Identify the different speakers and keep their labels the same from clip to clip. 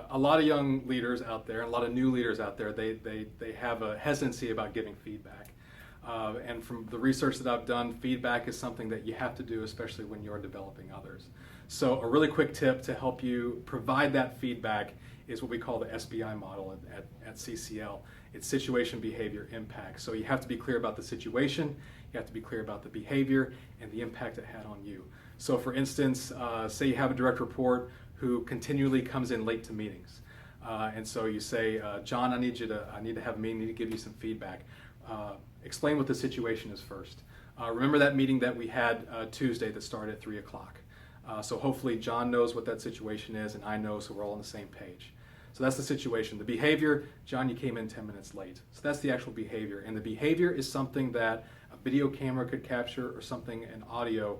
Speaker 1: a lot of young leaders out there, and a lot of new leaders out there, they have a hesitancy about giving feedback. And from the research that I've done, feedback is something that you have to do, especially when you're developing others. So a really quick tip to help you provide that feedback is what we call the SBI model at CCL. It's situation, behavior, impact. So you have to be clear about the situation, you have to be clear about the behavior, and the impact it had on you. So for instance, say you have a direct report who continually comes in late to meetings. And so you say, John, I need to have a meeting, I need to give you some feedback. Explain what the situation is first. Remember that meeting that we had Tuesday that started at 3 o'clock. So hopefully John knows what that situation is and I know, so we're all on the same page. So that's the situation. The behavior, John, you came in 10 minutes late. So that's the actual behavior. And the behavior is something that a video camera could capture or something an audio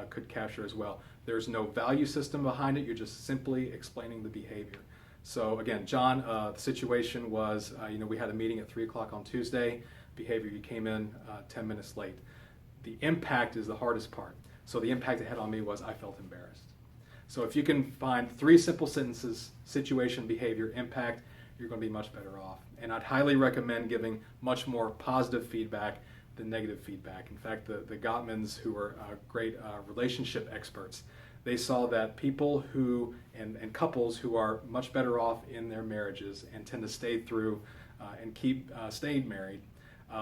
Speaker 1: could capture as well. There's no value system behind it. You're just simply explaining the behavior. So again, John, the situation was, we had a meeting at 3 o'clock on Tuesday. Behavior, you came in 10 minutes late. The impact is the hardest part. So the impact it had on me was I felt embarrassed. So if you can find 3 simple sentences, situation, behavior, impact, you're going to be much better off. And I'd highly recommend giving much more positive feedback than negative feedback. In fact, the Gottmans, who are great relationship experts, they saw that people who, and couples who are much better off in their marriages and tend to stay through and keep staying married,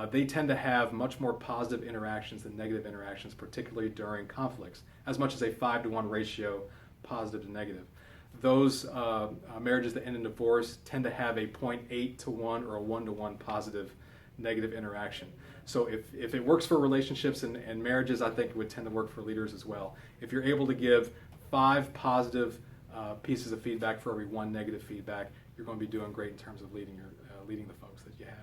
Speaker 1: they tend to have much more positive interactions than negative interactions, particularly during conflicts, as much as a 5-to-1 ratio, positive to negative. Those marriages that end in divorce tend to have a 0.8-to-1 or a 1-to-1 positive negative interaction. So if it works for relationships and marriages, I think it would tend to work for leaders as well. If you're able to give 5 positive pieces of feedback for every 1 negative feedback, you're going to be doing great in terms of leading the folks that you have.